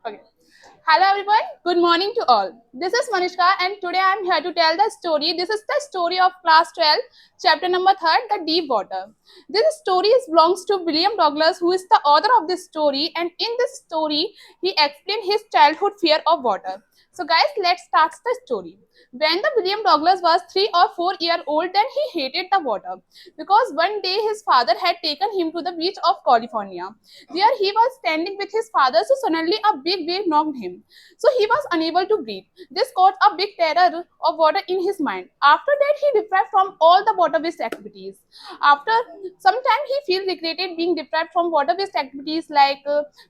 Okay. Hello everyone. Good morning to all. This is Manishka and today I am here to tell the story. This is the story of class 12, chapter number 3, The Deep Water. This story belongs to William Douglas, who is the author of this story, and in this story he explained his childhood fear of water. So guys, let's start the story. When the William Douglas was 3 or 4 years old, then he hated the water because one day his father had taken him to the beach of California. There he was standing with his father, so suddenly a big wave knocked him. So he was unable to breathe. This caused a big terror of water in his mind. After that, he deprived from all the water-based activities. After some time, he feels regretted being deprived from water-based activities like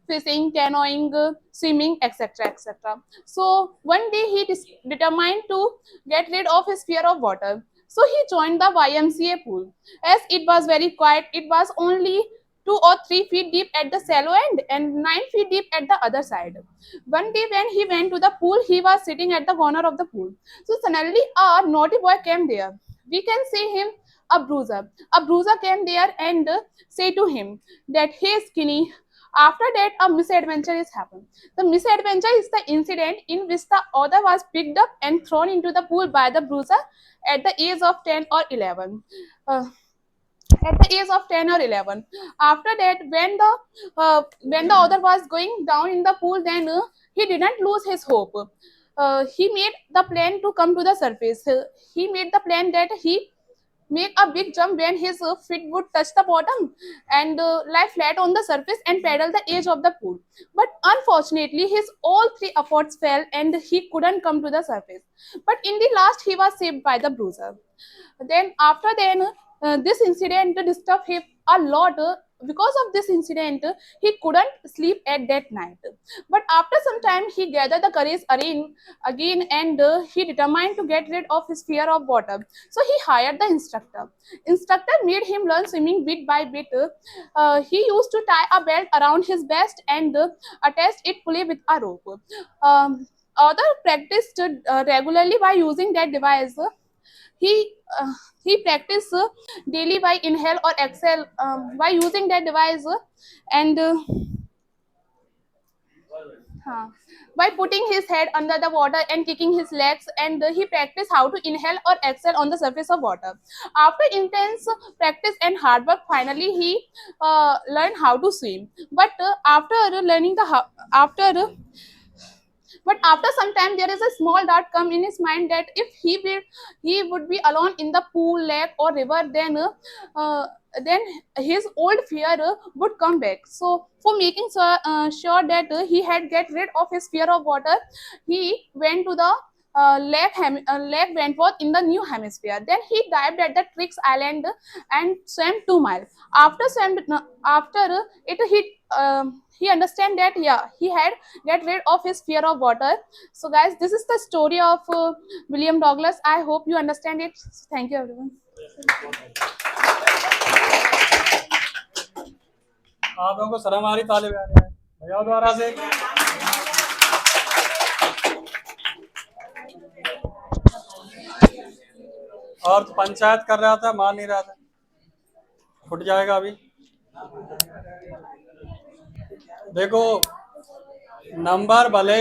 fishing, canoeing, swimming, etc., etc. So one day, he determined to get rid of his fear of water. So he joined the YMCA pool. As it was very quiet, it was only 2 or 3 feet deep at the shallow end and 9 feet deep at the other side. One day, when he went to the pool, he was sitting at the corner of the pool. So, suddenly, a naughty boy came there. We can say him a bruiser. A bruiser came there and say to him that, "Hey, skinny." After that, a misadventure is happened. The misadventure is the incident in which the author was picked up and thrown into the pool by the bruiser at the age of 10 or 11. Uh, at the age of 10 or 11. After that, when the author was going down in the pool, then he didn't lose his hope. He made the plan to come to the surface. He made the plan that he make a big jump when his feet would touch the bottom and lie flat on the surface and paddle the edge of the pool. But unfortunately, his all three efforts failed and he couldn't come to the surface. But in the last, he was saved by the bruiser. Then this incident disturbed him a lot. Because of this incident, he couldn't sleep at that night. But after some time, he gathered the courage again and he determined to get rid of his fear of water. So he hired the instructor. Instructor made him learn swimming bit by bit. He used to tie a belt around his waist and attach it fully with a rope. Other practiced regularly by using that device. He uh, he practiced daily by inhale or exhale by using that device and huh, by putting his head under the water and kicking his legs, and he practiced how to inhale or exhale on the surface of water. After intense practice and hard work, finally he learned how to swim. But after learning the after but after some time, there is a small doubt come in his mind that if he would be alone in the pool, lake, or river, uh, then his old fear would come back. So, for making sure that he had get rid of his fear of water, he went to the Lake Wentworth in the New Hemisphere. Then he dived at the Tricks Island and swam 2 miles. After it, he understand that yeah, he had get rid of his fear of water. So guys, this is the story of William Douglas. I hope you understand it. Thank you everyone. आप लोगों को शर्म आ रही ताले बजा रहे हैं भैया द्वारा से और तो पंचायत कर रहा था मान नहीं रहा था फुट जाएगा अभी देखो नंबर भले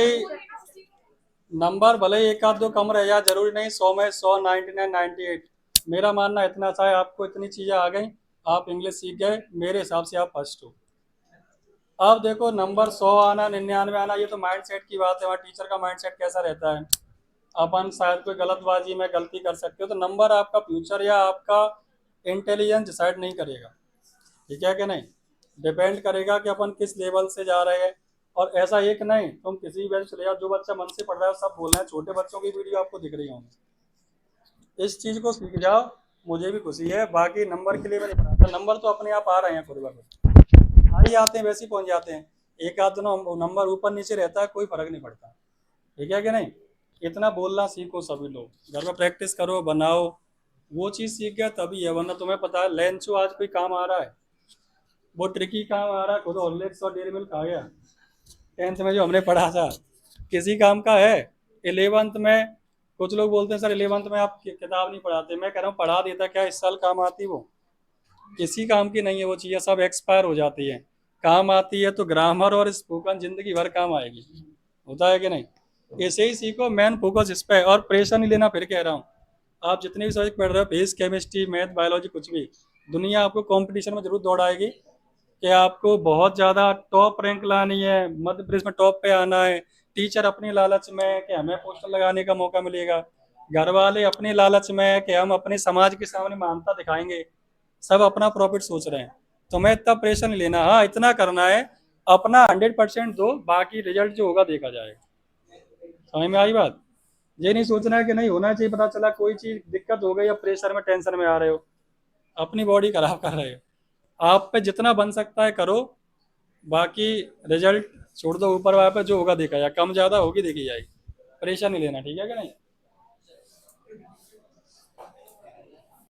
ही एक आध दो कम रह जाए जरूरी नहीं 100 में 100 99 98 मेरा मानना इतना सा है आपको इतनी चीजें आ गई आप इंग्लिश सीख गए मेरे हिसाब से आप फर्स्ट हो अब देखो नंबर 100 आना 99 आना ये तो माइंड सेट की बात है वहाँ टीचर का माइंड सेट कैसा रहता है अपन शायद कोई गलतबाजी में गलती कर सकते हो तो नंबर आपका फ्यूचर या आपका इंटेलिजेंस डिसाइड नहीं करेगा ठीक है कि नहीं डिपेंड करेगा कि अपन किस लेवल से जा रहे हैं और ऐसा एक नहीं तुम किसी भी बैच चले जाओ जो बच्चा मन से पढ़ रहा है सब बोल रहे हैं छोटे बच्चों की वीडियो आपको दिख रही होंगी इस चीज़ को सीख जाओ मुझे भी खुशी है बाकी नंबर के लिए मैं नहीं पढ़ाता नंबर तो अपने आप आ रहे हैं खुद ब खुद आ ही आते हैं वैसे ही पहुंच जाते हैं एक आध नंबर ऊपर नीचे रहता है कोई फर्क नहीं पड़ता ठीक है कि नहीं इतना बोलना सीखो सभी लोग घर में प्रैक्टिस करो बनाओ वो चीज़ सीख गया तभी है वरना तुम्हें पता है लेंचो आज कोई काम आ रहा है वो ट्रिकी काम आ रहा है खुद हॉर्लिक्स और डेयरी मिल्क आ गया 10th में जो हमने पढ़ा था किसी काम का है 11th में कुछ लोग बोलते हैं सर 11th में आप किताब नहीं पढ़ाते मैं कह रहा हूँ पढ़ा देता क्या इस साल काम आती वो किसी काम की नहीं है वो चीज़ें सब एक्सपायर हो जाती है काम आती है तो ग्रामर और स्पोकन जिंदगी भर काम आएगी होता है कि नहीं। ऐसे ही सीखो, मेन फोकस इस पे, और प्रेशर नहीं लेना। फिर कह रहा हूँ, आप जितने भी सब्जेक्ट पढ़ रहे हो, फिजिक्स, केमिस्ट्री, मैथ, बायोलॉजी, कुछ भी, दुनिया आपको कंपटीशन में जरूर दौड़ाएगी कि आपको बहुत ज़्यादा टॉप रैंक लानी है, मध्य प्रदेश में टॉप पे आना है। टीचर अपनी लालच में है कि हमें पोस्टर लगाने का मौका मिलेगा, घर वाले अपनी लालच में है कि हम अपने समाज के सामने मानता दिखाएंगे। सब अपना प्रॉफिट सोच रहे हैं। तुम्हें इतना प्रेशर नहीं लेना। हाँ, इतना करना है, अपना 100% दो, बाकी रिजल्ट जो होगा देखा जाएगा। समझ में आई बात। ये नहीं सोचना है कि नहीं होना चाहिए, पता चला कोई चीज दिक्कत हो गई या प्रेशर में, टेंशन में आ रहे हो, अपनी बॉडी खराब कर रहे हो। आप पे जितना बन सकता है करो, बाकी रिजल्ट छोड़ दो ऊपर वाले पे, जो होगा देखा जाएगा, कम ज्यादा होगी देखी जाएगी। प्रेशर नहीं लेना, ठीक है कि नहीं।